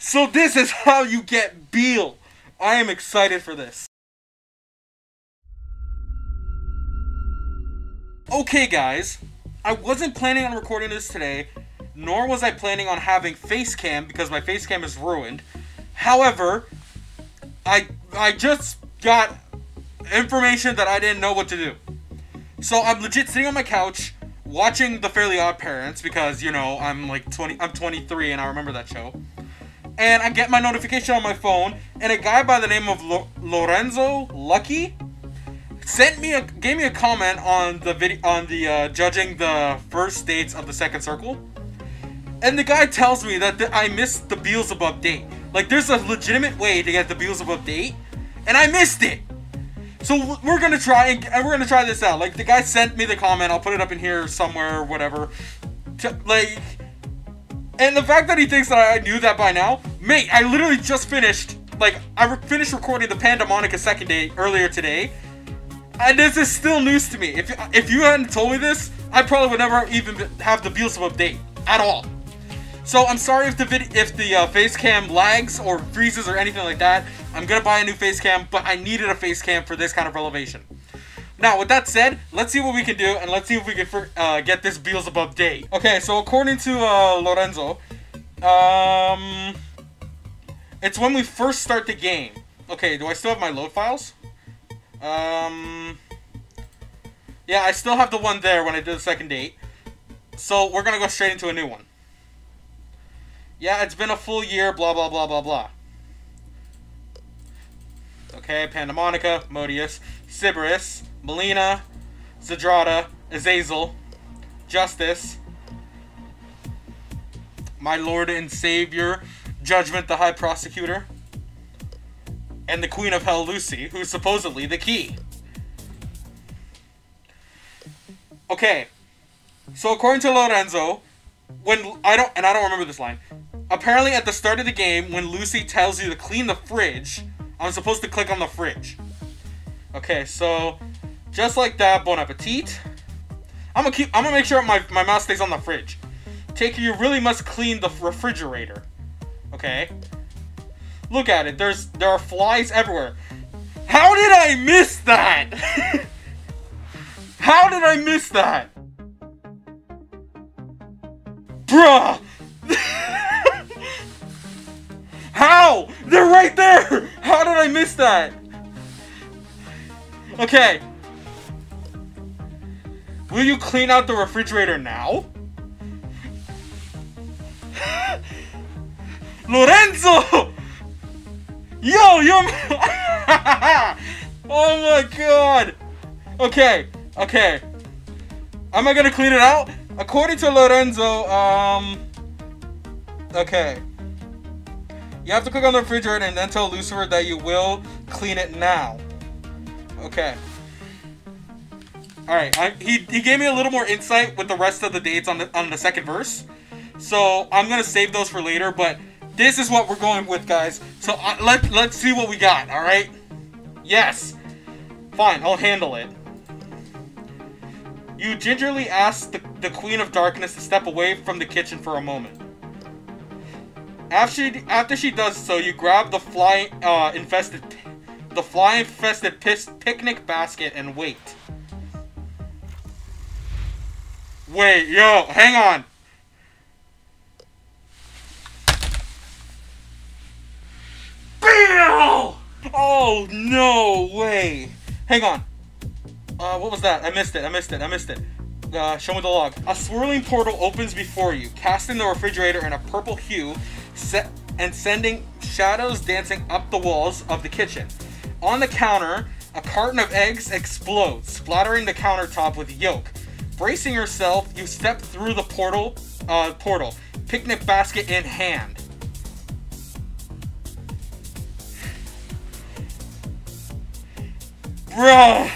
So this is how you get BEEL. I am excited for this. Okay guys, I wasn't planning on recording this today, nor was I planning on having face cam because my face cam is ruined. However, I just got information that I didn't know what to do. So I'm legit sitting on my couch watching The Fairly Odd Parents because, you know, I'm 23 and I remember that show. And I get my notification on my phone, and a guy by the name of Lorenzo Lucky gave me a comment on the video judging the first dates of the second circle. And the guy tells me that I missed the Beelzebub date. Like, there's a legitimate way to get the Beelzebub date, and I missed it. So we're gonna try this out. Like, the guy sent me the comment. I'll put it up in here somewhere or whatever. And the fact that he thinks that I knew that by now, mate, I literally just finished. Like, I finished recording the Pandamonica second date earlier today, and this is still news to me. If you hadn't told me this, I probably would never even have the Beelzebub date at all. So I'm sorry if the face cam lags or freezes or anything like that. I'm gonna buy a new face cam, but I needed a face cam for this kind of revelation. Now, with that said, let's see what we can do, and let's see if we can get this Beelzebub date. Okay, so according to Lorenzo, it's when we first start the game. Okay, do I still have my load files? Yeah, I still have the one there when I did the second date. So we're gonna go straight into a new one. Yeah, it's been a full year, blah, blah, blah, blah, blah. Okay, Pandamonica, Modius, Sybaris, Melina, Zadrada, Azazel, Justice, my Lord and Savior, Judgment the High Prosecutor, and the Queen of Hell, Lucy, who's supposedly the key. Okay, so according to Lorenzo, I don't remember this line. Apparently at the start of the game, when Lucy tells you to clean the fridge, I'm supposed to click on the fridge. Okay, so just like that, bon appetit. I'm gonna make sure my mouse stays on the fridge. Taker, you really must clean the refrigerator. Okay. Look at it. There are flies everywhere. How did I miss that? How did I miss that? Bruh! How? They're right there! How did I miss that? Okay. Will you clean out the refrigerator now? Lorenzo! Yo! Oh my god! Okay. Am I gonna clean it out? According to Lorenzo, okay. You have to click on the refrigerator and then tell Lucifer that you will clean it now. Okay. Alright, he gave me a little more insight with the rest of the dates on the second verse. So, I'm gonna save those for later, but this is what we're going with, guys. So, let's see what we got, alright? Yes. Fine, I'll handle it. You gingerly ask the Queen of Darkness to step away from the kitchen for a moment. After she does so, you grab the fly-infested picnic basket and wait. Wait, yo, hang on. BEEL! Oh, no way. Hang on. What was that? I missed it. Show me the log. A swirling portal opens before you, casting the refrigerator in a purple hue, and sending shadows dancing up the walls of the kitchen. On the counter, a carton of eggs explodes, splattering the countertop with yolk. Bracing yourself, you step through the portal, picnic basket in hand. Bruh!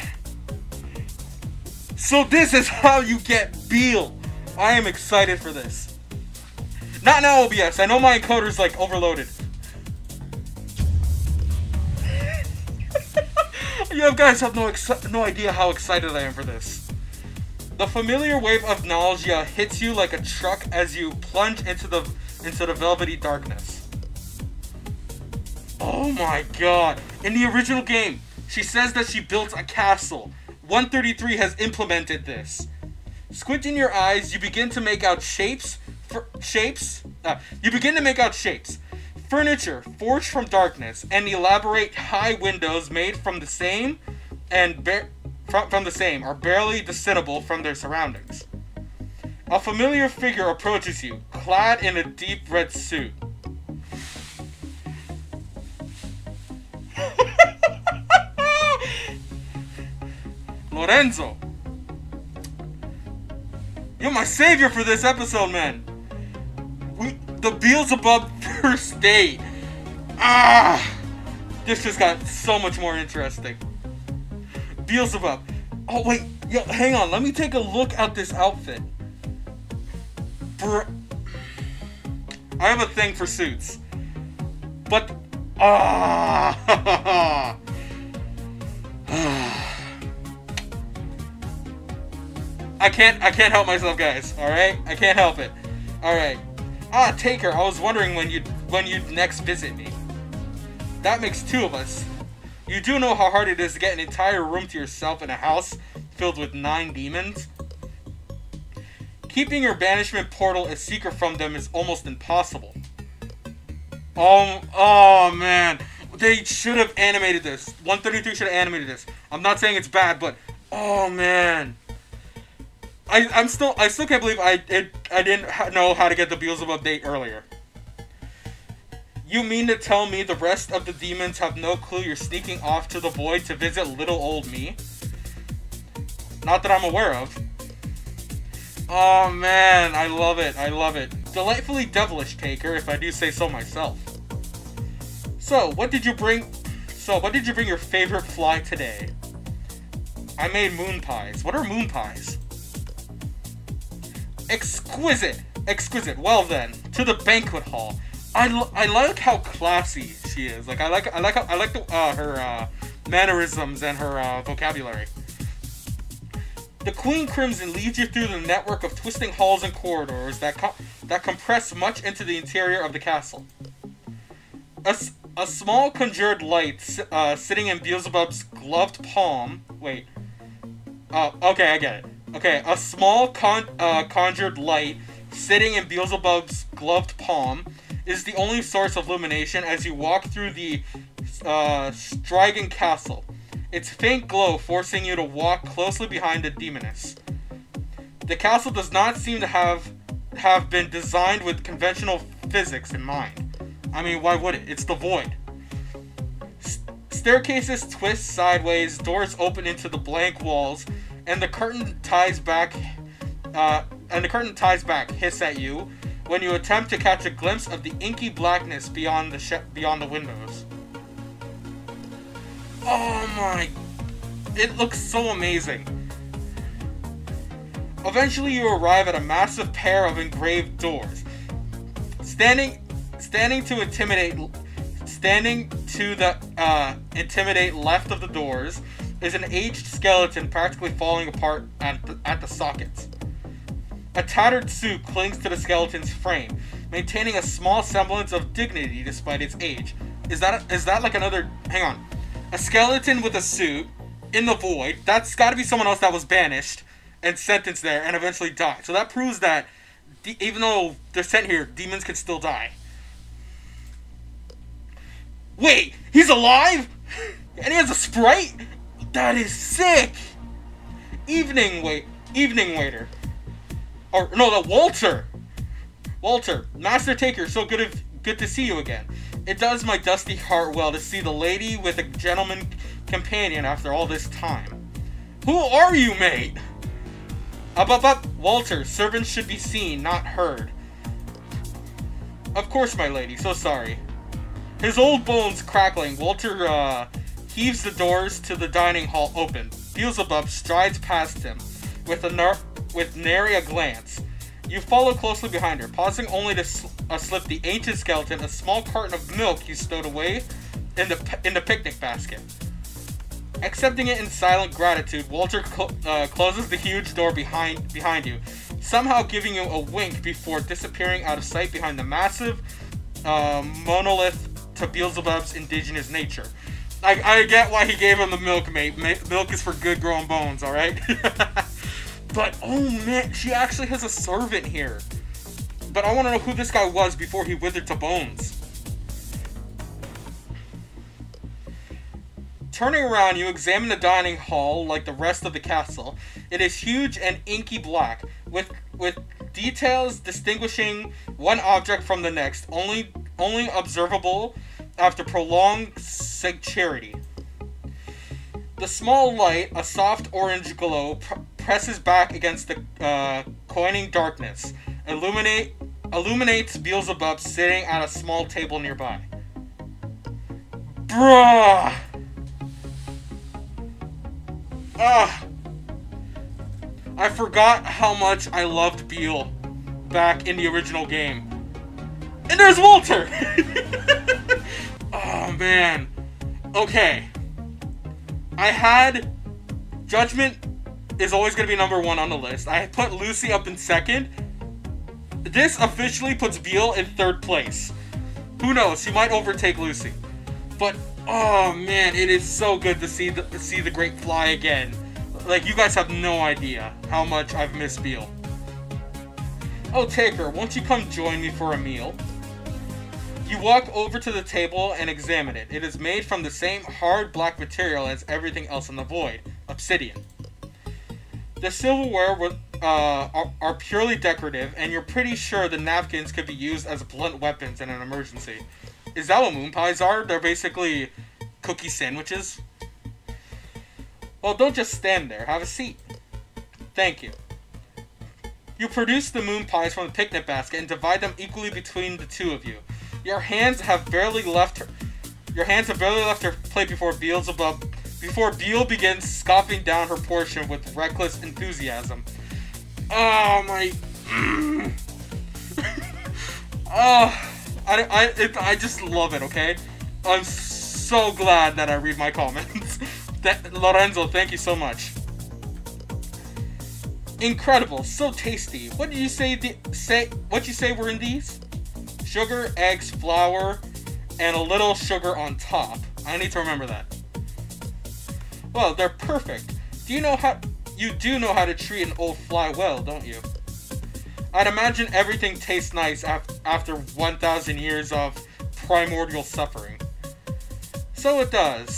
So this is how you get BEEL. I am excited for this. Not now OBS. I know my encoder's like overloaded. You guys have no idea how excited I am for this. The familiar wave of nausea hits you like a truck as you plunge into the velvety darkness. Oh my god. In the original game, she says that she built a castle. 133 has implemented this. Squinting your eyes, you begin to make out shapes. Furniture forged from darkness, and elaborate high windows made from the same are barely discernible from their surroundings. A familiar figure approaches you, clad in a deep red suit. Lorenzo! You're my savior for this episode, man! The Beelzebub first date! This just got so much more interesting. Beelzebub. Oh, wait. Yo, hang on. Let me take a look at this outfit. I have a thing for suits. But... I can't help myself, guys. Alright? I can't help it. Alright. Taker, I was wondering when you'd next visit me. That makes two of us. You do know how hard it is to get an entire room to yourself in a house filled with 9 demons? Keeping your banishment portal a secret from them is almost impossible. Oh man. They should have animated this. 133 should have animated this. I'm not saying it's bad, but oh man. I still can't believe I didn't know how to get the Beelzebub date earlier. You mean to tell me the rest of the demons have no clue you're sneaking off to the void to visit little old me? Not that I'm aware of. Oh man, I love it. I love it. Delightfully devilish, Taker, if I do say so myself. So, what did you bring your favorite fly today? I made moon pies. What are moon pies? Exquisite! Exquisite. Well then, to the banquet hall. I like how classy she is. Like I like her mannerisms and her vocabulary. The Queen Crimson leads you through the network of twisting halls and corridors that compress much into the interior of the castle. A small conjured light sitting in Beelzebub's gloved palm. Wait. Okay, I get it. Okay, a small conjured light sitting in Beelzebub's gloved palm is the only source of illumination as you walk through the Strigan Castle. Its faint glow forcing you to walk closely behind the demoness. The castle does not seem to have been designed with conventional physics in mind. I mean, why would it? It's the void. Staircases twist sideways, doors open into the blank walls, and the curtain ties back. Hiss at you when you attempt to catch a glimpse of the inky blackness beyond the windows. Oh my! It looks so amazing. Eventually, you arrive at a massive pair of engraved doors. Standing to the intimidate left of the doors is an aged skeleton practically falling apart at the sockets. A tattered suit clings to the skeleton's frame, maintaining a small semblance of dignity despite its age. Is that like another... Hang on. A skeleton with a suit in the void. That's got to be someone else that was banished and sentenced there and eventually died. So that proves that even though they're sent here, demons can still die. Wait, he's alive? And he has a sprite? That is sick! Evening waiter. Or, no, Walter! Walter, Master Taker, so good to see you again. It does my dusty heart well to see the lady with a gentleman companion after all this time. Who are you, mate? Up, Walter, servants should be seen, not heard. Of course, my lady, so sorry. His old bones crackling, Walter heaves the doors to the dining hall open. Beelzebub strides past him with nary a glance. You follow closely behind her, pausing only to slip the ancient skeleton a small carton of milk you stowed away in the picnic basket. Accepting it in silent gratitude, Walter closes the huge door behind you, somehow giving you a wink before disappearing out of sight behind the massive monolith to Beelzebub's indigenous nature. I get why he gave him the milk, mate. Milk is for good growing bones, alright? But, oh man, she actually has a servant here. But I want to know who this guy was before he withered to bones. Turning around, you examine the dining hall like the rest of the castle. It is huge and inky black, with details distinguishing one object from the next, only observable after prolonged security. The small light, a soft orange glow, presses back against the coining darkness. Illuminates Beelzebub sitting at a small table nearby. Bruh! I forgot how much I loved BEEL back in the original game. And there's Walter! Oh, man. Okay. I had... Judgment is always going to be number 1 on the list. I put Lucy up in 2nd. This officially puts BEEL in 3rd place. Who knows? He might overtake Lucy. But, oh, man, it is so good to see the Great Fly again. Like, you guys have no idea how much I've missed BEEL. Oh, Taker, won't you come join me for a meal? You walk over to the table and examine it. It is made from the same hard black material as everything else in the void, obsidian. The silverware are purely decorative, and you're pretty sure the napkins could be used as blunt weapons in an emergency. Is that what moon pies are? They're basically cookie sandwiches. Well, don't just stand there. Have a seat. Thank you. You produce the moon pies from the picnic basket and divide them equally between the two of you. Your hands have barely left her plate before BEEL begins scoffing down her portion with reckless enthusiasm. Oh my! Oh, I just love it. Okay, I'm so glad that I read my comments. Lorenzo, thank you so much. Incredible, so tasty. What did you say? What you say were in these? Sugar, eggs, flour, and a little sugar on top. I need to remember that. Well, they're perfect. You do know how to treat an old fly well, don't you? I'd imagine everything tastes nice after 1,000 years of primordial suffering. So it does.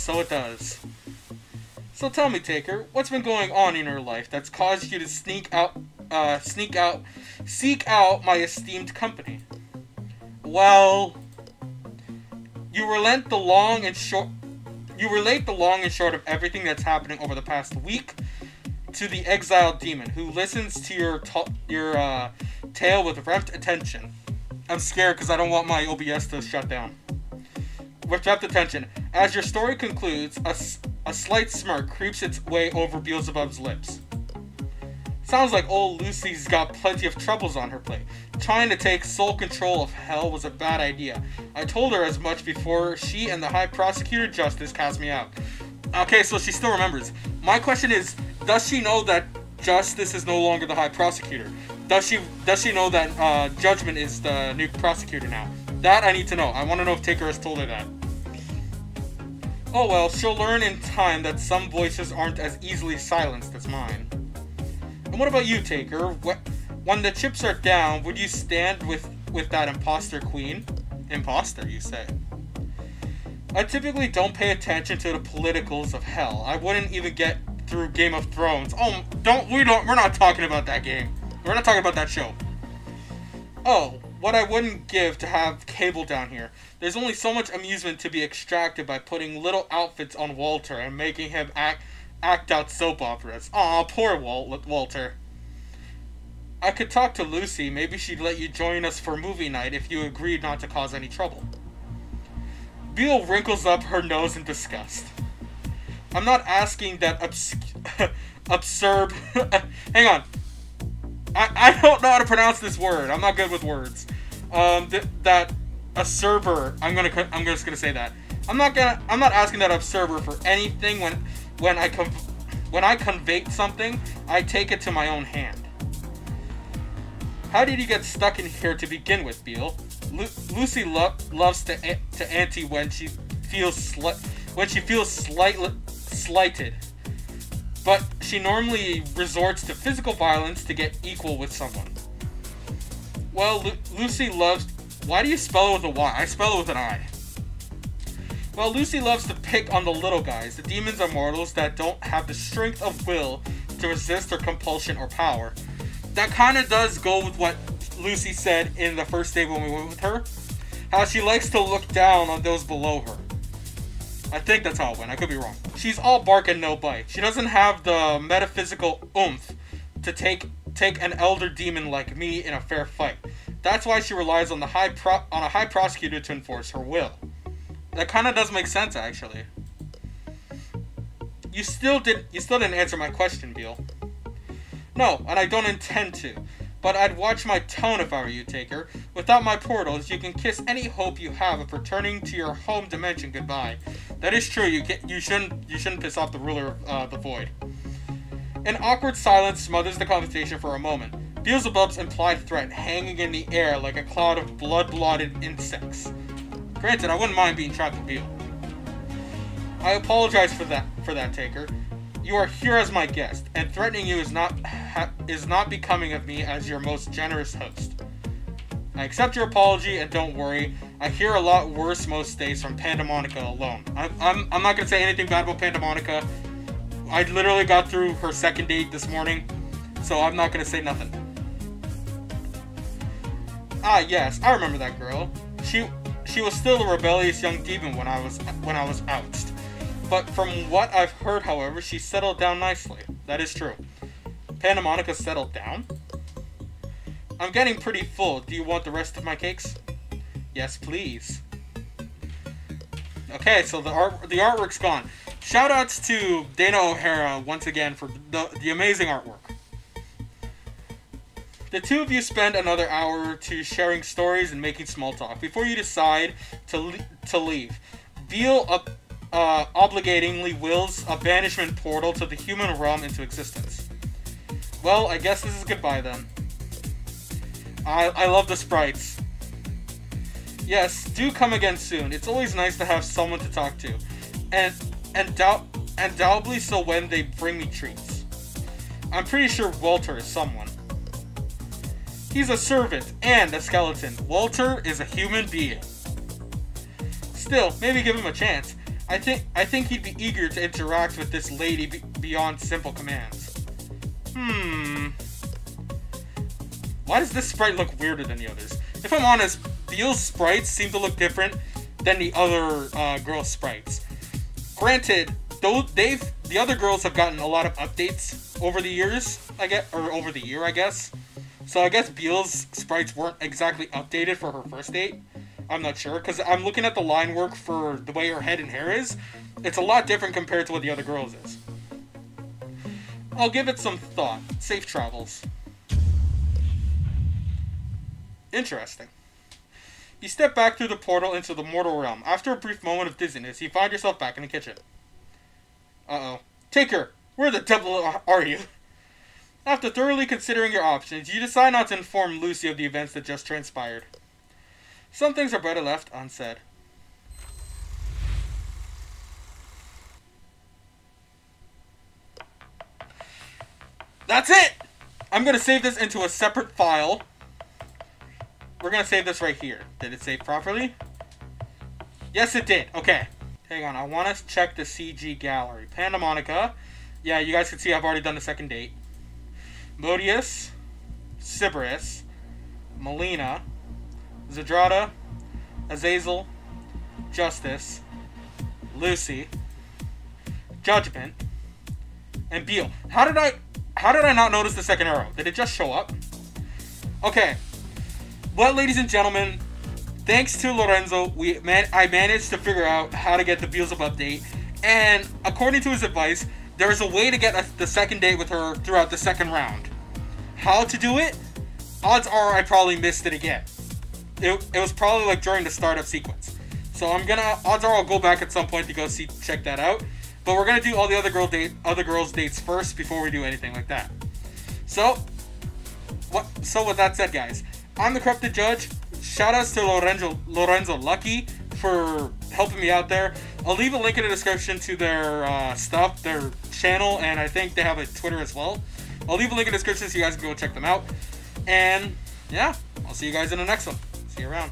So tell me, Taker, what's been going on in your life that's caused you to seek out my esteemed company? Well, you relate the long and short of everything that's happening over the past week to the exiled demon, who listens to your tale with rapt attention. I'm scared because I don't want my OBS to shut down. With rapt attention, as your story concludes, a slight smirk creeps its way over Beelzebub's lips. Sounds like old Lucy's got plenty of troubles on her plate. Trying to take sole control of hell was a bad idea. I told her as much before she and the High Prosecutor Justice cast me out. Okay, so she still remembers. My question is, does she know that Justice is no longer the High Prosecutor? Does she know that Judgment is the new prosecutor now? That I need to know. I want to know if Taker has told her that. Oh well, she'll learn in time that some voices aren't as easily silenced as mine. And what about you, Taker? When the chips are down, would you stand with that imposter queen? Imposter, you say? I typically don't pay attention to the politicals of hell. I wouldn't even get through Game of Thrones. Oh, we're not talking about that game. We're not talking about that show. Oh, what I wouldn't give to have cable down here. There's only so much amusement to be extracted by putting little outfits on Walter and making him act out soap operas. Aw, poor Walter. I could talk to Lucy. Maybe she'd let you join us for movie night if you agreed not to cause any trouble. BEEL wrinkles up her nose in disgust. I'm not asking that absurd... Hang on. I don't know how to pronounce this word. I'm not good with words. That absurber. I'm just gonna say that. I'm not asking that absurber for anything. When I convey something, I take it to my own hand. How did you get stuck in here to begin with, BEEL? Lucy loves to ante when she feels slighted, but she normally resorts to physical violence to get equal with someone. Well, Lucy loves... Why do you spell it with a Y? I spell it with an I. Well, Lucy loves to pick on the little guys, the demons or mortals that don't have the strength of will to resist her compulsion or power. That kind of does go with what Lucy said in the first day when we went with her. How she likes to look down on those below her. I think that's how it went. I could be wrong. She's all bark and no bite. She doesn't have the metaphysical oomph to take an elder demon like me in a fair fight. That's why she relies on a high prosecutor to enforce her will. That kind of does make sense, actually. You still didn't answer my question, BEEL. No, and I don't intend to. But I'd watch my tone if I were you, Taker. Without my portals, you can kiss any hope you have of returning to your home dimension goodbye. That is true. You shouldn't piss off the ruler of the void. An awkward silence smothers the conversation for a moment. Beelzebub's implied threat hanging in the air like a cloud of blood-blotted insects. Granted, I wouldn't mind being trapped with BEEL. I apologize for that, Taker. You are here as my guest, and threatening you is not becoming of me as your most generous host. I accept your apology, and don't worry, I hear a lot worse most days from Pandemonica alone. I'm not gonna say anything bad about Pandemonica. I literally got through her second date this morning, so I'm not gonna say nothing. Ah, yes, I remember that girl. She was still a rebellious young demon when I was ousted. But from what I've heard, however, she settled down nicely. That is true. Pandemonica settled down? I'm getting pretty full. Do you want the rest of my cakes? Yes, please. Okay, so the artwork's gone. Shoutouts to Dana O'Hara once again for the amazing artwork. The two of you spend another hour or two sharing stories and making small talk before you decide to leave. BEEL obligatingly wills a banishment portal to the human realm into existence. Well, I guess this is goodbye then. I love the sprites. Yes, do come again soon. It's always nice to have someone to talk to. And undoubtedly so when they bring me treats. I'm pretty sure Walter is someone. He's a servant and a skeleton. Walter is a human being. Still, maybe give him a chance. I think he'd be eager to interact with this lady beyond simple commands. Why does this sprite look weirder than the others? If I'm honest, BEEL's sprites seem to look different than the other girl sprites. Granted, the other girls have gotten a lot of updates over the years, over the year, I guess. So I guess BEEL's sprites weren't exactly updated for her first date. I'm not sure, because I'm looking at the line work for the way her head and hair is. It's a lot different compared to what the other girls is. I'll give it some thought. Safe travels. Interesting. You step back through the portal into the mortal realm. After a brief moment of dizziness, you find yourself back in the kitchen. Uh-oh. Taker, where the devil are you? After thoroughly considering your options, you decide not to inform Lucy of the events that just transpired. Some things are better left unsaid. That's it! I'm going to save this into a separate file. We're going to save this right here. Did it save properly? Yes, it did. Okay. Hang on. I want to check the CG gallery. Pandemonica. Yeah, you guys can see I've already done the second date. Modius. Sybaris. Melina. Zadrada. Azazel. Justice. Lucy. Judgment. And BEEL. How did I not notice the second arrow? Did it just show up? Okay. Well, ladies and gentlemen, thanks to Lorenzo, I managed to figure out how to get the Beelzebub update. And according to his advice, there's a way to get the second date with her throughout the second round. How to do it? Odds are I probably missed it again. It was probably like during the startup sequence. So odds are I'll go back at some point to go check that out. But we're gonna do all the other girls' dates first before we do anything like that. So with that said, guys, I'm the Korrupted Judge. Shout outs to Lorenzo Lucky for helping me out there. I'll leave a link in the description to their stuff, their channel, and I think they have a Twitter as well. I'll leave a link in the description so you guys can go check them out. And yeah, I'll see you guys in the next one. See you around.